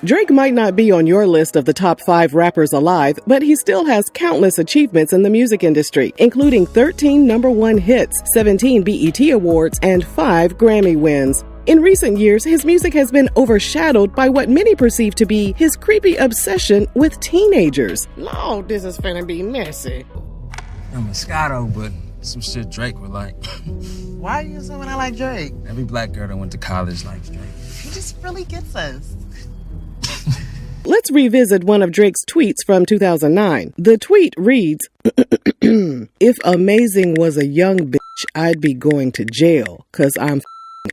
Drake might not be on your list of the top 5 rappers alive, but he still has countless achievements in the music industry, including 13 #1 hits, 17 BET Awards, and 5 Grammy wins. In recent years, his music has been overshadowed by what many perceive to be his creepy obsession with teenagers. Lord, this is finna be messy. I'm Moscato, but some shit Drake would like. Why are you assuming I like Drake? Every black girl that went to college likes Drake. He just really gets us. Let's revisit one of Drake's tweets from 2009. The tweet reads, "If amazing was a young bitch, I'd be going to jail, 'cause I'm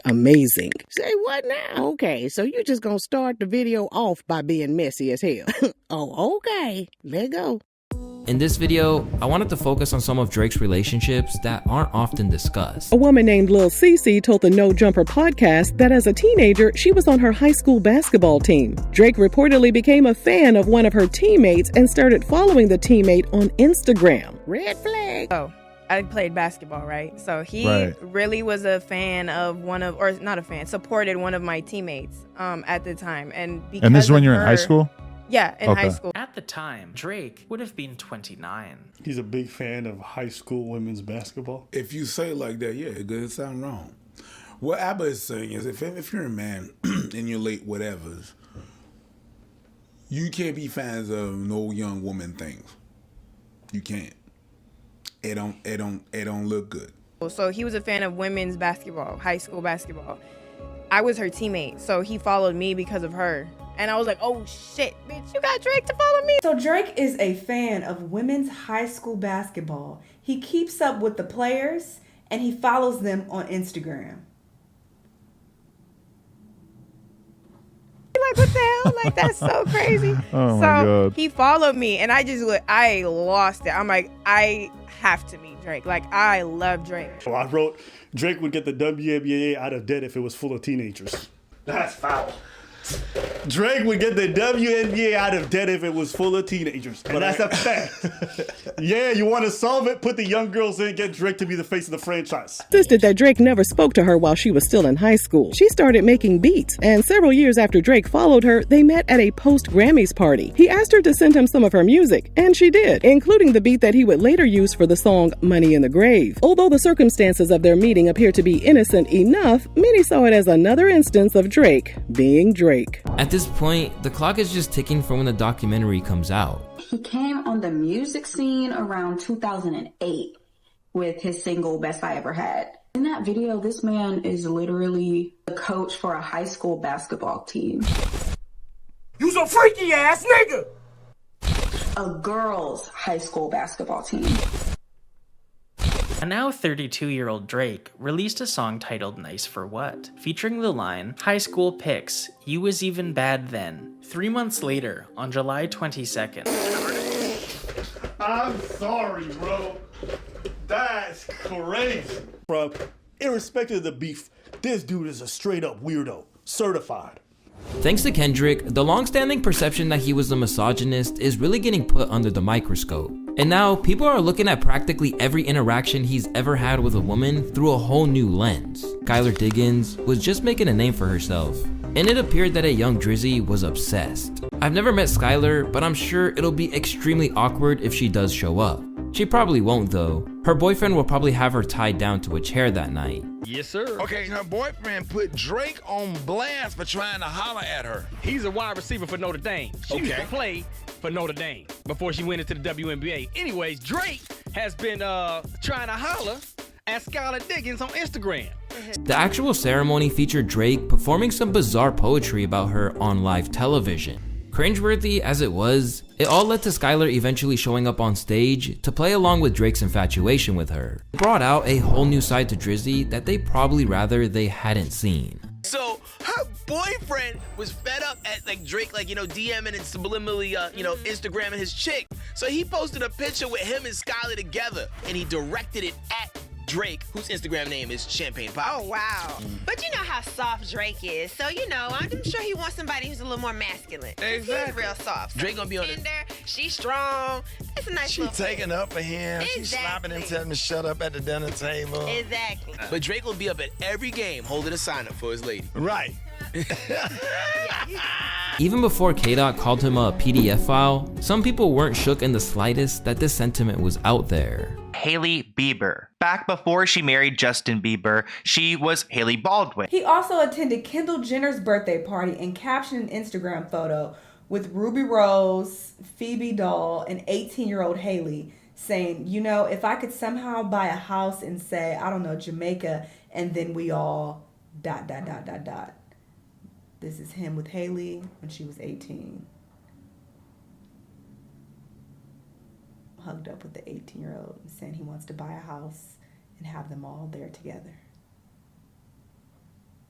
amazing." Say what now? Okay, so you just gonna start the video off by being messy as hell. Oh, okay. Let go. In this video, I wanted to focus on some of Drake's relationships that aren't often discussed. A woman named Lil Cece told the No Jumper podcast that as a teenager, she was on her high school basketball team. Drake reportedly became a fan of one of her teammates and started following the teammate on Instagram. Red flag. Oh, I played basketball, right? So he really was a fan of supported one of my teammates at the time. And this is when you're in high school? Yeah, in high school. At the time, Drake would have been 29. He's a big fan of high school women's basketball. If you say it like that, yeah, it doesn't sound wrong. What Abba is saying is if you're a man in your late whatevers, you can't be fans of no young woman things. You can't. It don't look good. So he was a fan of women's basketball, high school basketball. I was her teammate, so he followed me because of her. And I was like, oh shit, bitch, you got Drake to follow me? So Drake is a fan of women's high school basketball. He keeps up with the players and he follows them on Instagram. Like, what the hell? Like, that's so crazy. Oh my God. He followed me and I lost it. I'm like, I have to meet Drake. Like, I love Drake. So I wrote, Drake would get the WNBA out of debt if it was full of teenagers. That's foul. Drake would get the WNBA out of debt if it was full of teenagers. And that's a fact. Yeah, you want to solve it? Put the young girls in, get Drake to be the face of the franchise. Insisted that Drake never spoke to her while she was still in high school. She started making beats, and several years after Drake followed her, they met at a post-Grammys party. He asked her to send him some of her music, and she did, including the beat that he would later use for the song Money in the Grave. Although the circumstances of their meeting appear to be innocent enough, many saw it as another instance of Drake being Drake. At this point, the clock is just ticking for when the documentary comes out. He came on the music scene around 2008 with his single Best I Ever Had. In that video, this man is literally the coach for a high school basketball team. You's a freaky ass nigga! A girls' high school basketball team. A now 32-year-old Drake released a song titled Nice for What, featuring the line, "High school pics, you was even bad then." 3 months later, on July 22nd. I'm sorry, bro. That's crazy. Bro, irrespective of the beef, this dude is a straight up weirdo. Certified. Thanks to Kendrick, the long-standing perception that he was a misogynist is really getting put under the microscope. And now, people are looking at practically every interaction he's ever had with a woman through a whole new lens. Skylar Diggins was just making a name for herself, and it appeared that a young Drizzy was obsessed. I've never met Skylar, but I'm sure it'll be extremely awkward if she does show up. She probably won't though. Her boyfriend will probably have her tied down to a chair that night. Yes, sir. Okay, her boyfriend put Drake on blast for trying to holler at her. He's a wide receiver for Notre Dame. She used to play for Notre Dame before she went into the WNBA. Anyways, Drake has been trying to holler at Skylar Diggins on Instagram. The actual ceremony featured Drake performing some bizarre poetry about her on live television. Cringeworthy as it was, it all led to Skylar eventually showing up on stage to play along with Drake's infatuation with her. It brought out a whole new side to Drizzy that they probably rather they hadn't seen. So her boyfriend was fed up at Drake, DMing and subliminally, Instagramming his chick. So he posted a picture with him and Skylar together, and he directed it at Drake, whose Instagram name is Champagne Pop. Oh, wow. But you know how soft Drake is. So, I'm sure he wants somebody who's a little more masculine. Exactly. He's real soft. So Drake gonna be on tender, she's strong. That's a nice little taking up for him. Exactly. She's slapping him, telling him to shut up at the dinner table. Exactly. But Drake will be up at every game holding a sign up for his lady. Right. Even before K-Dot called him a PDF file, some people weren't shook in the slightest that this sentiment was out there. Hailey Bieber. Back before she married Justin Bieber, she was Hailey Baldwin. He also attended Kendall Jenner's birthday party and captioned an Instagram photo with Ruby Rose, Phoebe Doll, and 18-year-old Hailey saying, you know, if I could somehow buy a house in, say, I don't know, Jamaica, and then we all ... This is him with Hailey when she was 18. Hugged up with the 18-year-old and saying he wants to buy a house and have them all there together.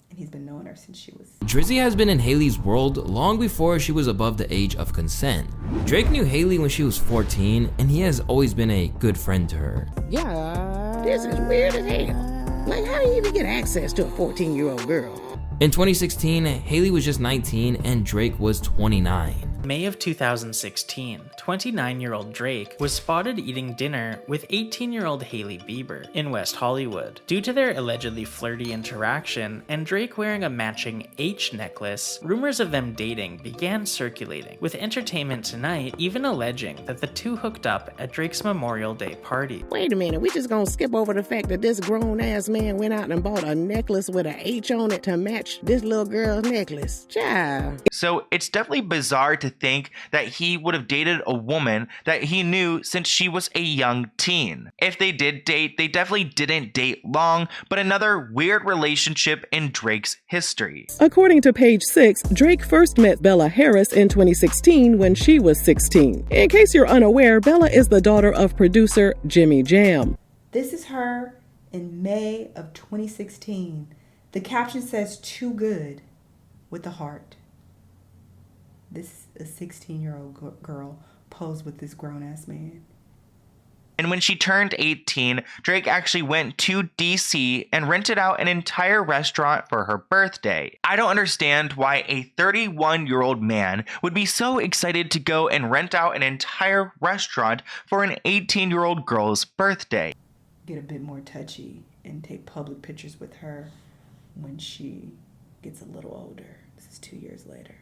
And he's been knowing her since she was... Drizzy has been in Hailey's world long before she was above the age of consent. Drake knew Hailey when she was 14, and he has always been a good friend to her. Yeah, this is weird as hell. Like, how do you even get access to a 14-year-old girl? In 2016, Hailey was just 19 and Drake was 29. May of 2016, 29-year-old Drake was spotted eating dinner with 18-year-old Hailey Bieber in West Hollywood. Due to their allegedly flirty interaction and Drake wearing a matching H necklace, rumors of them dating began circulating, with Entertainment Tonight even alleging that the two hooked up at Drake's Memorial Day party. Wait a minute, we just gonna skip over the fact that this grown-ass man went out and bought a necklace with an H on it to match this little girl's necklace? Child. So it's definitely bizarre to think that he would have dated a woman that he knew since she was a young teen. If they did date, they definitely didn't date long, but another weird relationship in Drake's history. According to page 6, Drake first met Bella Harris in 2016 when she was 16. In case you're unaware, Bella is the daughter of producer Jimmy Jam. This is her in May of 2016. The caption says, "Too good," with a heart. This is a 16-year-old girl posed with this grown-ass man. And when she turned 18, Drake actually went to DC and rented out an entire restaurant for her birthday. I don't understand why a 31-year-old man would be so excited to go and rent out an entire restaurant for an 18-year-old girl's birthday. Get a bit more touchy and take public pictures with her when she gets a little older. This is 2 years later.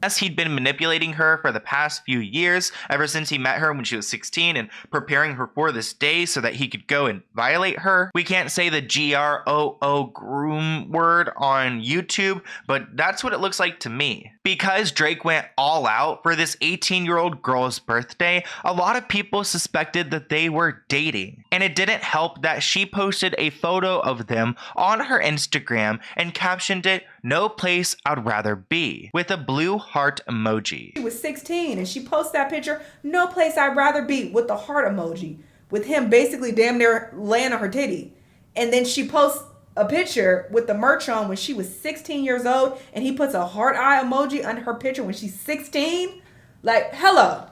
Yes, he'd been manipulating her for the past few years, ever since he met her when she was 16 and preparing her for this day so that he could go and violate her. We can't say the GROO groom word on YouTube, but that's what it looks like to me. Because Drake went all out for this 18-year-old girl's birthday, a lot of people suspected that they were dating. And it didn't help that she posted a photo of them on her Instagram and captioned it, "No place I'd rather be," with a blue heart emoji. She was 16 and she posted that picture, "No place I'd rather be," with the heart emoji, with him basically damn near laying on her titty. And then she posts a picture with the merch on when she was 16 years old, and he puts a heart eye emoji under her picture when she's 16. Like, hello.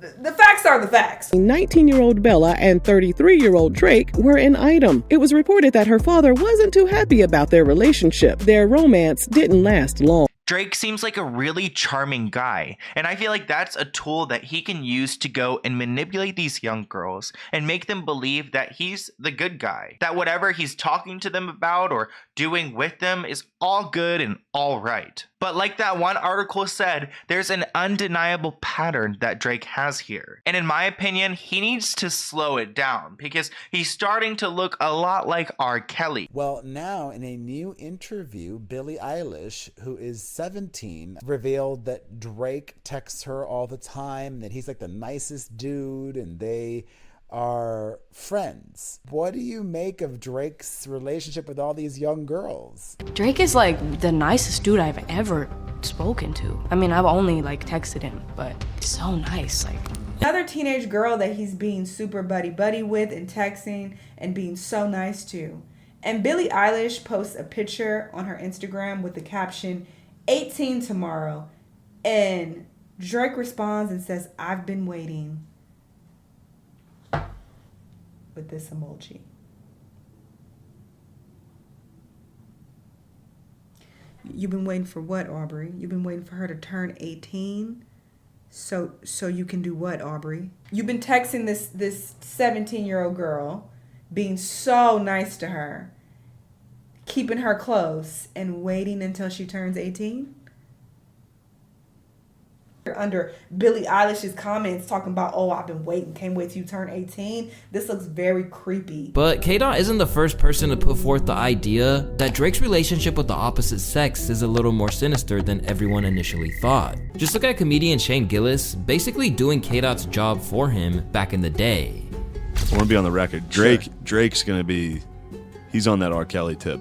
The facts are the facts. 19-year-old Bella and 33-year-old Drake were an item. It was reported that her father wasn't too happy about their relationship. Their romance didn't last long. Drake seems like a really charming guy, and I feel like that's a tool that he can use to go and manipulate these young girls and make them believe that he's the good guy, that whatever he's talking to them about or doing with them is all good and all right. But like that one article said, there's an undeniable pattern that Drake has here. And in my opinion, he needs to slow it down because he's starting to look a lot like R. Kelly. Well, now in a new interview, Billie Eilish, who is 17, revealed that Drake texts her all the time, that he's like the nicest dude, and they are friends. What do you make of Drake's relationship with all these young girls? Drake is like the nicest dude I've ever spoken to. I mean, I've only like texted him, but so nice. Like another teenage girl that he's being super buddy with and texting and being so nice to. And Billie Eilish posts a picture on her Instagram with the caption, 18 tomorrow. And Drake responds and says, "I've been waiting," with this emoji. You've been waiting for what, Aubrey? You've been waiting for her to turn 18? So you can do what, Aubrey? You've been texting this 17-year-old girl, being so nice to her, keeping her close and waiting until she turns 18? Under Billie Eilish's comments talking about, oh, I've been waiting, can't wait till you turn 18. This looks very creepy. But K-Dot isn't the first person to put forth the idea that Drake's relationship with the opposite sex is a little more sinister than everyone initially thought. Just look at comedian Shane Gillis basically doing K-Dot's job for him back in the day. I want to be on the record. Drake's going to be, he's on that R. Kelly tip.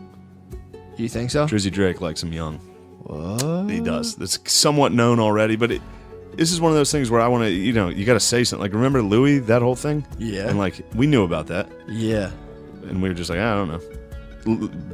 You think so? Drizzy Drake likes him young. What? He does. It's somewhat known already, but this is one of those things where I want to, you got to say something. Like, remember Louis, that whole thing? Yeah. And like, we knew about that. Yeah. And we were just like, I don't know.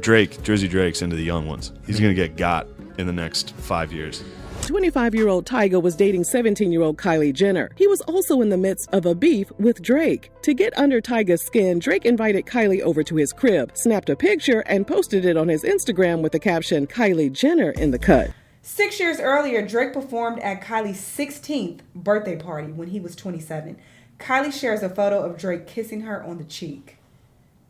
Drizzy Drake's into the young ones. He's going to get got in the next 5 years. 25-year-old Tyga was dating 17-year-old Kylie Jenner. He was also in the midst of a beef with Drake. To get under Tyga's skin, Drake invited Kylie over to his crib, snapped a picture, and posted it on his Instagram with the caption, Kylie Jenner in the cut. 6 years earlier, Drake performed at Kylie's 16th birthday party when he was 27. Kylie shares a photo of Drake kissing her on the cheek.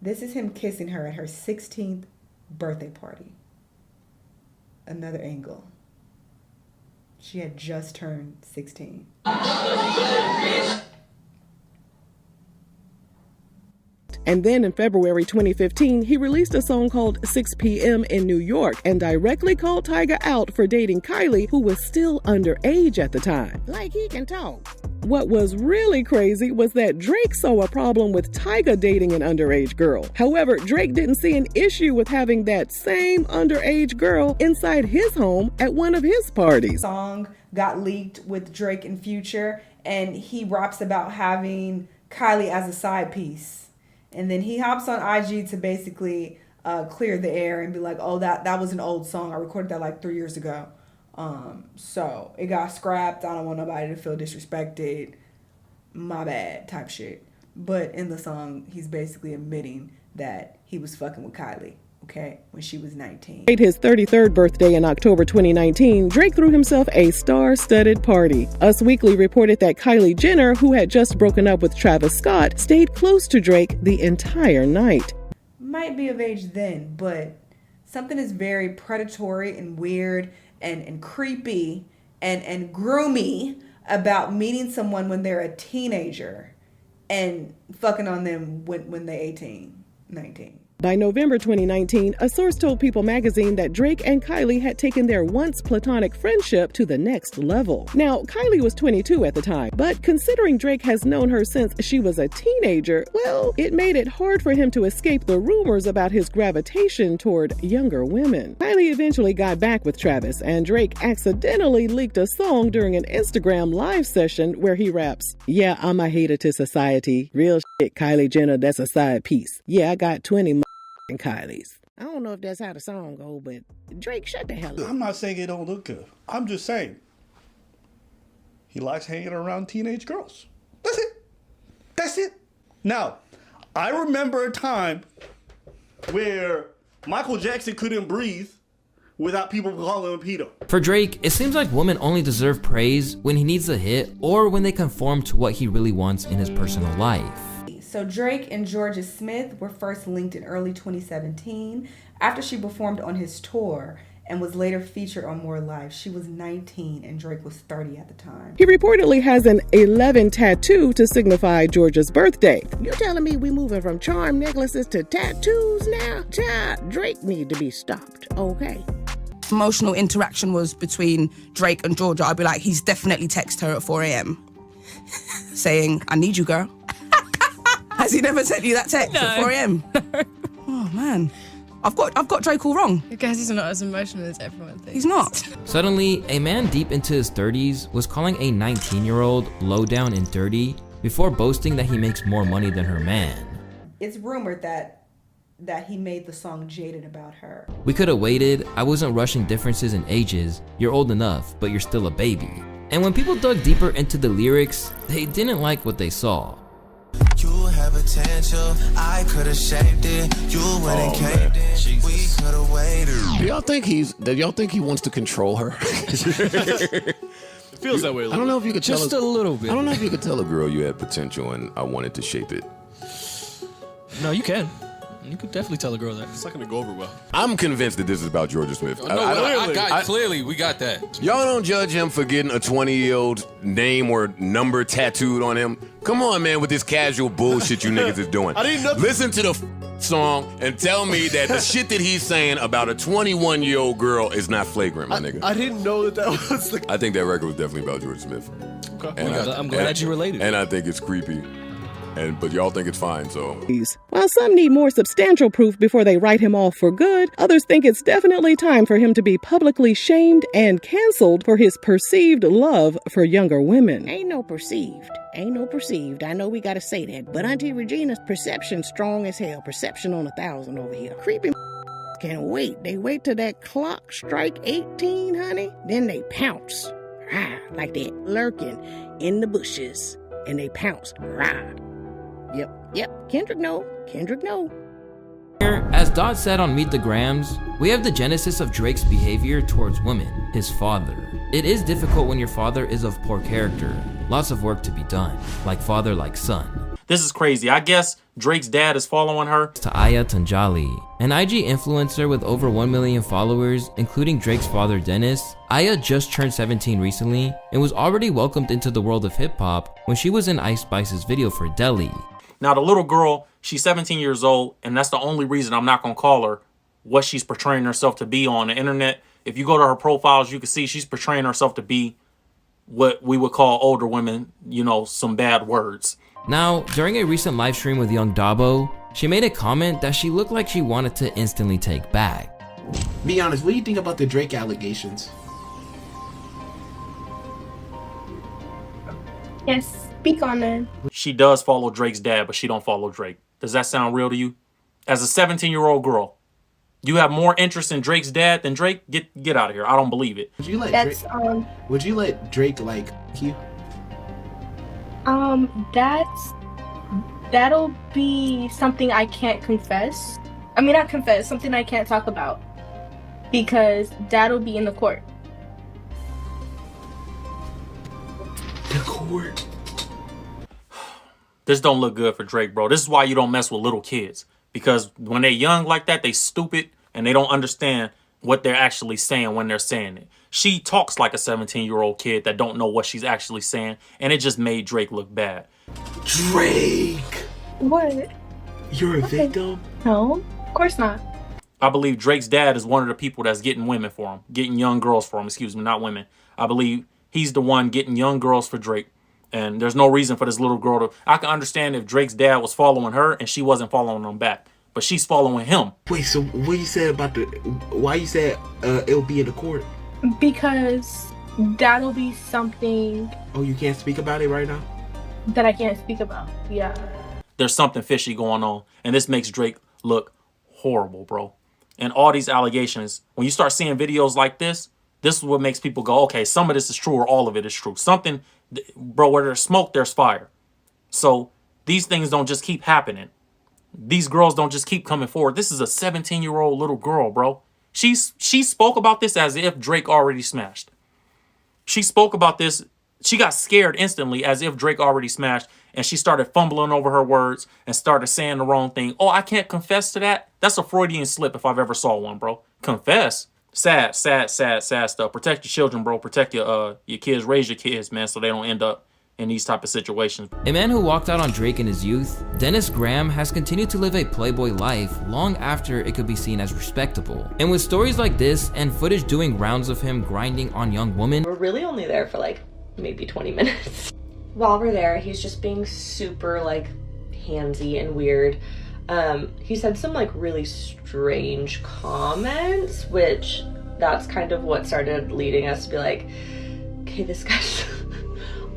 This is him kissing her at her 16th birthday party. Another angle. She had just turned 16. And then in February 2015, he released a song called 6 p.m. in New York and directly called Tyga out for dating Kylie, who was still underage at the time. Like he can talk. What was really crazy was that Drake saw a problem with Tyga dating an underage girl. However, Drake didn't see an issue with having that same underage girl inside his home at one of his parties. Song got leaked with Drake and Future, and he raps about having Kylie as a side piece. And then he hops on IG to basically clear the air and be like, oh, that was an old song. I recorded that like 3 years ago. So it got scrapped. I don't want nobody to feel disrespected. My bad type shit. But in the song, he's basically admitting that he was fucking with Kylie, okay, when she was 19. At his 33rd birthday in October 2019, Drake threw himself a star-studded party. Us Weekly reported that Kylie Jenner, who had just broken up with Travis Scott, stayed close to Drake the entire night. Might be of age then, but something is very predatory and weird and creepy and groomy about meeting someone when they're a teenager and fucking on them when they're 18, 19. By November 2019, a source told People magazine that Drake and Kylie had taken their once platonic friendship to the next level. Now, Kylie was 22 at the time, but considering Drake has known her since she was a teenager, well, it made it hard for him to escape the rumors about his gravitation toward younger women. Kylie eventually got back with Travis, and Drake accidentally leaked a song during an Instagram live session where he raps, "Yeah, I'm a hater to society. Real shit, Kylie Jenner, that's a side piece. Yeah, I got 20 and Kylie's." I don't know if that's how the song go, but Drake, shut the hell up. I'm not saying it don't look good. I'm just saying he likes hanging around teenage girls. That's it. That's it. Now, I remember a time where Michael Jackson couldn't breathe without people calling him pedo. For Drake, it seems like women only deserve praise when he needs a hit or when they conform to what he really wants in his personal life. So Drake and Georgia Smith were first linked in early 2017 after she performed on his tour and was later featured on More Live. She was 19 and Drake was 30 at the time. He reportedly has an 11 tattoo to signify Georgia's birthday. You telling me we moving from charm necklaces to tattoos now? Child, Drake need to be stopped, okay? Emotional interaction was between Drake and Georgia. I'd be like, he's definitely texted her at 4 a.m. saying, I need you, girl. Has he never sent you that text at 4 a.m.? Oh, man. I've got Drake all wrong. I guess he's not as emotional as everyone thinks. He's not. Suddenly, a man deep into his 30s was calling a 19-year-old low down and dirty before boasting that he makes more money than her man. It's rumored that he made the song Jaded about her. We could have waited. I wasn't rushing differences in ages. You're old enough, but you're still a baby. And when people dug deeper into the lyrics, they didn't like what they saw. You have potential, I could have shaped it. You wouldn't caved in. We could have waited. Do y'all think he wants to control her? It feels that way a little bit. I don't know if you could tell just a little bit. I don't know if you could tell a girl you had potential and I wanted to shape it. No, you can. You could definitely tell a girl that. It's not gonna go over well. I'm convinced that this is about Georgia Smith. Clearly, we got that. Y'all don't judge him for getting a 20-year-old name or number tattooed on him. Come on, man, with this casual bullshit you niggas is doing. I didn't know. Listen to the song and tell me that the shit that he's saying about a 21-year-old girl is not flagrant, my nigga. I didn't know that was the... I think that record was definitely about George Smith. Okay. I'm glad you related. And I think it's creepy. But y'all think it's fine, so. While some need more substantial proof before they write him off for good, others think it's definitely time for him to be publicly shamed and canceled for his perceived love for younger women. Ain't no perceived. I know we gotta say that, but Auntie Regina's perception strong as hell. Perception on 1,000 over here. Creepy can't wait. They wait till that clock strike 18, honey. Then they pounce. Rah, like that, lurking in the bushes. And they pounce. Rah. Yep. Kendrick no. As Dot said on Meet the Grams, we have the genesis of Drake's behavior towards women, his father. It is difficult when your father is of poor character. Lots of work to be done, like father, like son. This is crazy. I guess Drake's dad is following her. To Aya Tanjali, an IG influencer with over 1 million followers, including Drake's father Dennis. Aya just turned 17 recently and was already welcomed into the world of hip-hop when she was in Ice Spice's video for Delhi. Now, the little girl, she's 17 years old, and that's the only reason I'm not going to call her what she's portraying herself to be on the internet. If you go to her profiles, you can see she's portraying herself to be what we would call older women, some bad words. Now, during a recent live stream with Young Dabo, she made a comment that she looked like she wanted to instantly take back. Be honest, what do you think about the Drake allegations? Yes. Speak on that. She does follow Drake's dad, but she don't follow Drake. Does that sound real to you? As a 17-year-old girl, you have more interest in Drake's dad than Drake? Get out of here. I don't believe it. Would you let Drake like you? That'll be something I can't confess. I mean, not confess, something I can't talk about. Because that'll be in the court. The court? This don't look good for Drake, bro. This is why you don't mess with little kids. Because when they're young like that, they stupid and they don't understand what they're actually saying when they're saying it. She talks like a 17-year-old kid that don't know what she's actually saying, and it just made Drake look bad. Drake! What? You're a victim? No, of course not. I believe Drake's dad is one of the people that's getting women for him. Getting young girls for him, not women. I believe he's the one getting young girls for Drake. And there's no reason for this little girl to... I can understand if Drake's dad was following her and she wasn't following him back. But she's following him. Wait, so what you said about why you said it'll be in the court? Because that'll be something... Oh, you can't speak about it right now? That I can't speak about, yeah. There's something fishy going on. And this makes Drake look horrible, bro. And all these allegations, when you start seeing videos like this is what makes people go, okay, some of this is true or all of it is true. Something... Bro, where there's smoke, there's fire. So these things don't just keep happening. These girls don't just keep coming forward. This is a 17-year-old little girl, bro. She spoke about this as if Drake already smashed. She spoke about this. She got scared instantly as if Drake already smashed. And she started fumbling over her words and started saying the wrong thing. Oh, I can't confess to that? That's a Freudian slip if I've ever saw one, bro. Confess? Sad stuff. Protect your children, bro. Protect your kids. Raise your kids, man, so they don't end up in these type of situations. A man who walked out on Drake in his youth, Dennis Graham has continued to live a playboy life long after it could be seen as respectable. And with stories like this and footage doing rounds of him grinding on young women, we're really only there for like maybe 20 minutes. While we're there, he's just being super like handsy and weird. He said some like really strange comments, which that's kind of what started leading us to be like, okay, this guy's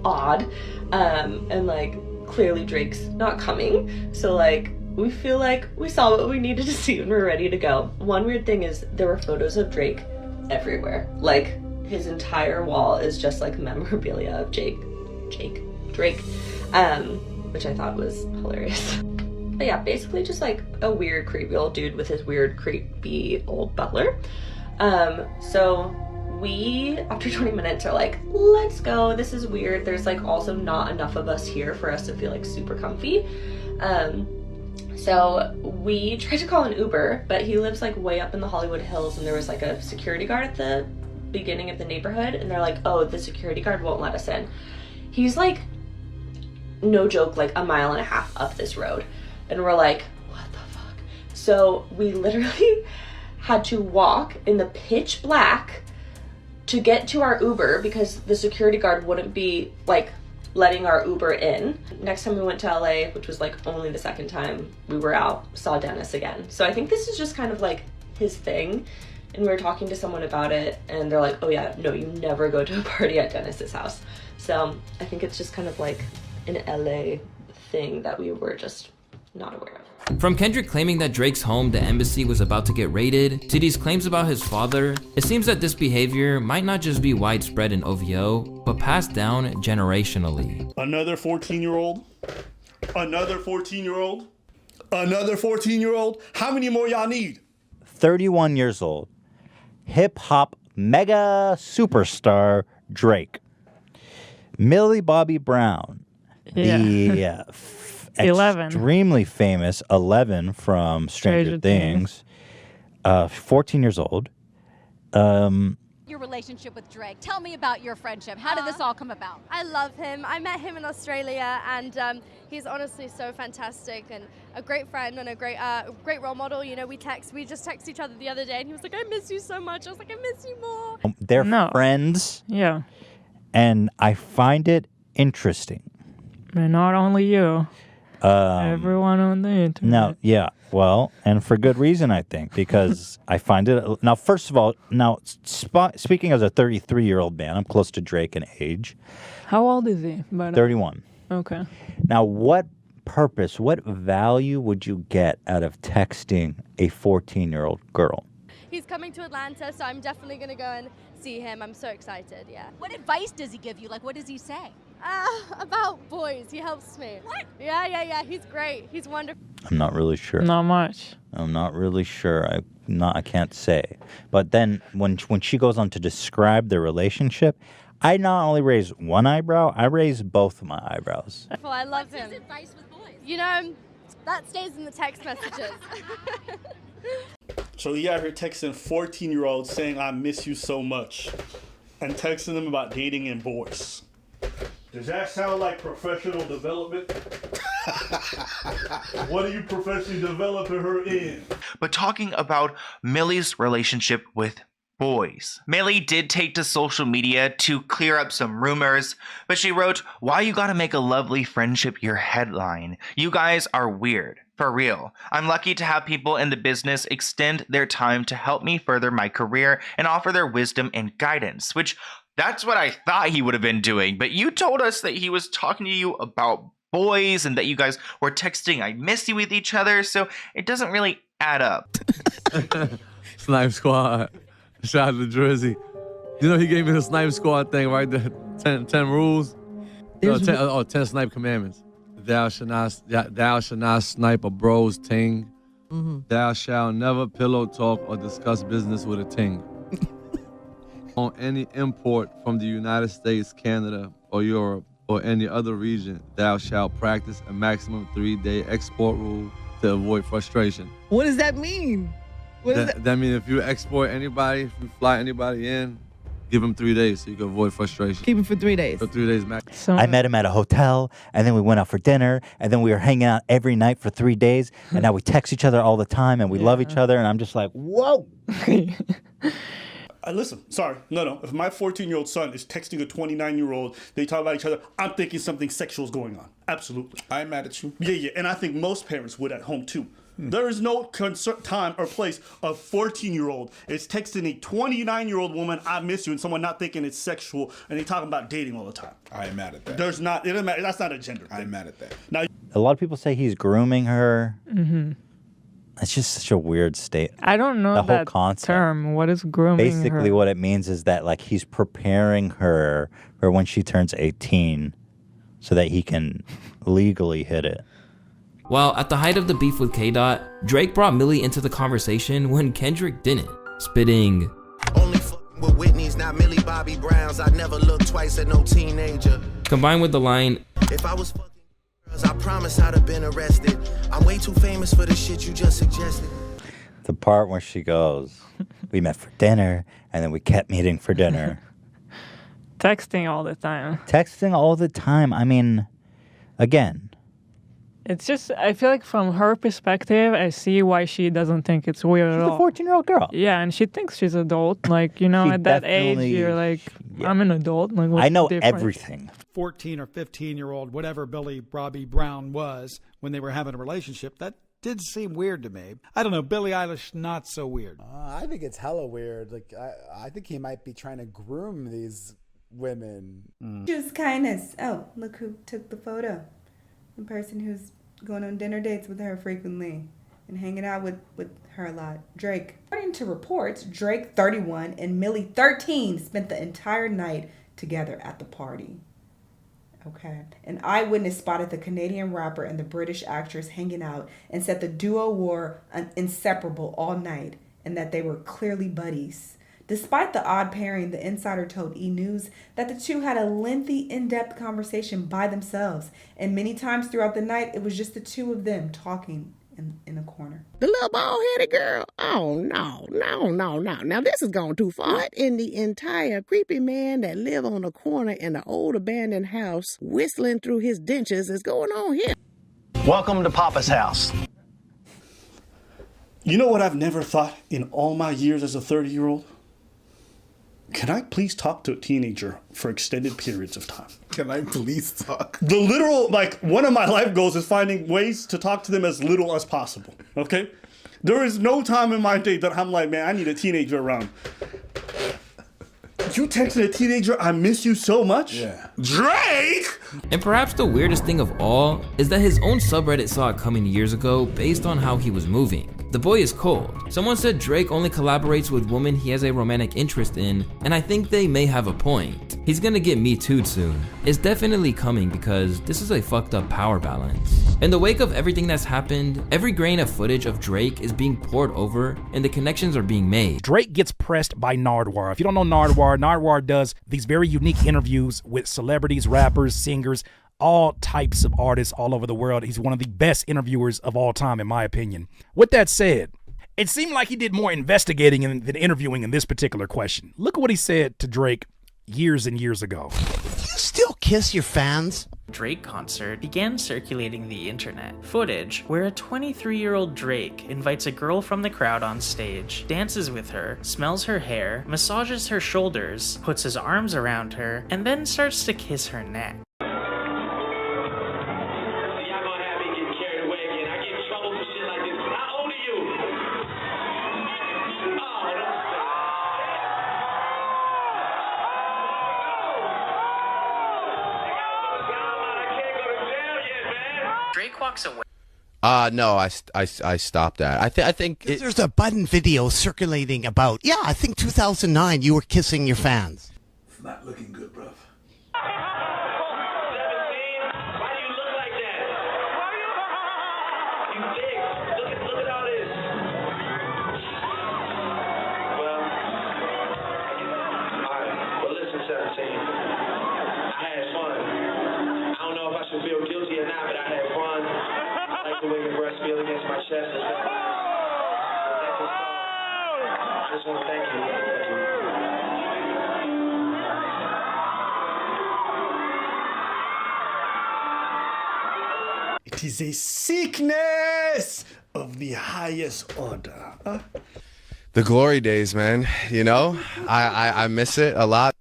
odd. And like clearly Drake's not coming. So like we feel like we saw what we needed to see and we're ready to go. One weird thing is there were photos of Drake everywhere. Like his entire wall is just like memorabilia of Drake, which I thought was hilarious. But yeah, basically just like a weird, creepy old dude with his weird, creepy old butler. So we, after 20 minutes, are like, let's go. This is weird. There's like also not enough of us here for us to feel like super comfy. So we tried to call an Uber, but he lives like way up in the Hollywood Hills, and there was like a security guard at the beginning of the neighborhood, and they're like, oh, the security guard won't let us in. He's like, no joke, like 1.5 miles up this road. And we're like, what the fuck? So we literally had to walk in the pitch black to get to our Uber because the security guard wouldn't be like letting our Uber in. Next time we went to LA, which was like only the second time we were out, saw Dennis again. So I think this is just kind of like his thing. And we were talking to someone about it, and they're like, oh yeah, no, you never go to a party at Dennis's house. So I think it's just kind of like an LA thing that we were just not aware of. From Kendrick claiming that Drake's home, the embassy, was about to get raided, to these claims about his father, it seems that this behavior might not just be widespread in OVO, but passed down generationally. Another 14-year-old? Another 14-year-old? Another 14-year-old? How many more y'all need? 31 years old. Hip-hop mega superstar Drake. Millie Bobby Brown. The 11. Extremely famous 11 from Stranger Things. 14 years old. Your relationship with Drake. Tell me about your friendship. How did this all come about? I love him. I met him in Australia, and he's honestly so fantastic and a great friend and a great role model. You know, we just texted each other the other day, and he was like, "I miss you so much." I was like, "I miss you more." They're friends. Yeah. And I find it interesting. And not only you. Everyone on the internet. Now, yeah, well, and for good reason, I think, because I find it... Now, first of all, speaking as a 33-year-old man, I'm close to Drake in age. How old is he? 31. Okay. Now, what purpose, what value would you get out of texting a 14-year-old girl? He's coming to Atlanta, so I'm definitely going to go and see him. I'm so excited, yeah. What advice does he give you? Like, what does he say? About boys. He helps me. What? Yeah. He's great. He's wonderful. I'm not really sure. Not much. I'm not really sure. I can't say. But then when she goes on to describe their relationship, I not only raise one eyebrow, I raise both of my eyebrows. I love him. What's his advice with boys? You know, that stays in the text messages. So he out here texting 14-year-olds saying, I miss you so much, and texting them about dating and boys. Does that sound like professional development? What are you professionally developing her in? But talking about Millie's relationship with boys. Millie did take to social media to clear up some rumors, but she wrote, "Why you gotta make a lovely friendship your headline? You guys are weird. For real. I'm lucky to have people in the business extend their time to help me further my career and offer their wisdom and guidance," which that's what I thought he would have been doing. But you told us that he was talking to you about boys and that you guys were texting I miss you with each other, so it doesn't really add up. Snipe Squad. Shout out to Drizzy. You know he gave me the Snipe Squad thing, right? The 10 rules. 10 snipe commandments. Thou shalt not snipe a bro's ting. Mm-hmm. Thou shalt never pillow talk or discuss business with a ting. On any import from the United States, Canada, or Europe, or any other region, thou shalt practice a maximum 3-day export rule to avoid frustration. What does that mean? That means if you export anybody, if you fly anybody in, give him 3 days so you can avoid frustration. Keep him for 3 days. For 3 days max. I met him at a hotel, and then we went out for dinner, and then we were hanging out every night for 3 days, and now we text each other all the time, and we love each other, and I'm just like, whoa. Listen, sorry, no. If my 14-year-old son is texting a 29-year-old, they talk about each other, I'm thinking something sexual is going on. Absolutely. I'm mad at you. Yeah, and I think most parents would at home too. There is no time or place a 14-year-old is texting a 29-year-old woman, I miss you, and someone not thinking it's sexual, and they talking about dating all the time. I am mad at that. It doesn't matter. That's not a gender thing. I'm mad at that. Now, a lot of people say he's grooming her. Mm-hmm. It's just such a weird state. I don't know the that whole concept. term. What is grooming Basically, her? what it means is that like he's preparing her for when she turns 18 so that he can legally hit it. Well, at the height of the beef with K-Dot, Drake brought Millie into the conversation when Kendrick didn't, spitting, Only with Whitney's, not Millie Bobby Brown's. I never look twice at no teenager. Combined with the line, If I was fucking I promise I'd have been arrested. I'm way too famous for the shit you just suggested. The part where she goes, we met for dinner, and then we kept meeting for dinner. Texting all the time. Texting all the time. I mean, again. It's just, I feel like from her perspective, I see why she doesn't think it's weird at all. She's a 14-year-old girl. Yeah, and she thinks she's adult. Like, you know, She at that age, definitely- you're like, I'm an adult. Like, what's I know the difference? everything. 14 or 15-year-old, whatever Billy Bobby Brown was when they were having a relationship, that did seem weird to me. I don't know, Billie Eilish, not so weird. I think it's hella weird. Like, I think he might be trying to groom these women. Choose kindness. Oh, look who took the photo. The person who's going on dinner dates with her frequently and hanging out with her a lot. Drake. According to reports, Drake, 31, and Millie, 13, spent the entire night together at the party. Okay. An eyewitness spotted the Canadian rapper and the British actress hanging out and said the duo were inseparable all night and that they were clearly buddies. Despite the odd pairing, the insider told E! News that the two had a lengthy, in-depth conversation by themselves, and many times throughout the night, it was just the two of them talking in a corner. The little bald-headed girl? Oh, no. Now, this is going too far. What in the entire creepy man that live on the corner in the old abandoned house whistling through his dentures is going on here? Welcome to Papa's house. You know what I've never thought in all my years as a 30-year-old? Can I please talk to a teenager for extended periods of time? Can I please talk? The literal, like, one of my life goals is finding ways to talk to them as little as possible, okay? There is no time in my day that I'm like, man, I need a teenager around. You texting a teenager, I miss you so much? Yeah. Drake! And perhaps the weirdest thing of all is that his own subreddit saw it coming years ago based on how he was moving. The boy is cold. Someone said Drake only collaborates with women he has a romantic interest in, and I think they may have a point. He's gonna get Me Too'd soon. It's definitely coming because this is a fucked up power balance. In the wake of everything that's happened, every grain of footage of Drake is being poured over and the connections are being made. Drake gets pressed by Nardwuar. If you don't know Nardwuar does these very unique interviews with celebrities, rappers, singers, all types of artists all over the world. He's one of the best interviewers of all time, in my opinion. With that said, it seemed like he did more investigating than interviewing in this particular question. Look at what he said to Drake years and years ago. You still kiss your fans? Drake concert began circulating the internet. Footage where a 23-year-old Drake invites a girl from the crowd on stage, dances with her, smells her hair, massages her shoulders, puts his arms around her, and then starts to kiss her neck. Drake walks away. No, I stopped that. I think There's a Button video circulating about, I think 2009 you were kissing your fans. It's not looking good, bruv. Feel guilty or not, but I had fun. I like the way your breast feel against my chest. I just want to thank you. It is a sickness of the highest order. The glory days, man. You know, I miss it a lot.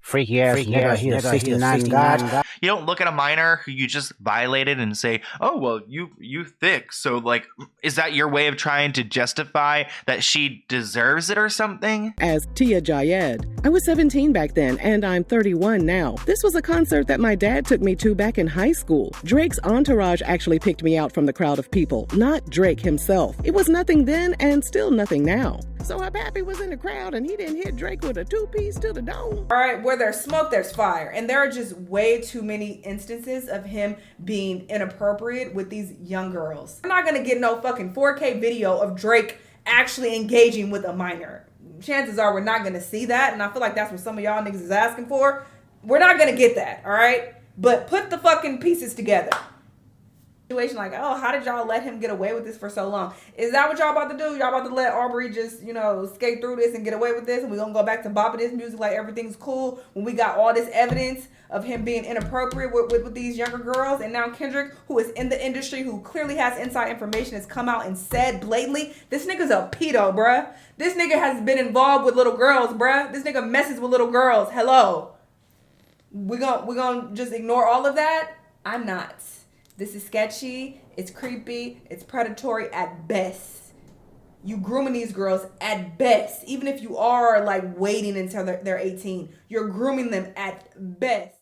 Freaky ass nigga, he's a 69 god. You don't look at a minor who you just violated and say, oh, well, you thick. So, like, is that your way of trying to justify that she deserves it or something? As Tia Jayed. I was 17 back then, and I'm 31 now. This was a concert that my dad took me to back in high school. Drake's entourage actually picked me out from the crowd of people, not Drake himself. It was nothing then and still nothing now. So her pappy was in the crowd and he didn't hit Drake with a two-piece to the dome. All right, where there's smoke, there's fire. And there are just way too many instances of him being inappropriate with these young girls. I'm not gonna get no fucking 4K video of Drake actually engaging with a minor. chances are we're not going to see that. And I feel like that's what some of y'all niggas is asking for. We're not going to get that, all right? But put the fucking pieces together. Situation like, oh, how did y'all let him get away with this for so long? Is that what y'all about to do? Y'all about to let Aubrey just, skate through this and get away with this, and we're gonna go back to bopping this music like everything's cool when we got all this evidence of him being inappropriate with these younger girls? And now Kendrick, who is in the industry, who clearly has inside information, has come out and said blatantly, this nigga's a pedo, bruh. This nigga has been involved with little girls, bruh. This nigga messes with little girls. Hello. We gonna just ignore all of that? I'm not. This is sketchy, it's creepy, it's predatory at best. You grooming these girls at best. Even if you are like waiting until they're 18, you're grooming them at best.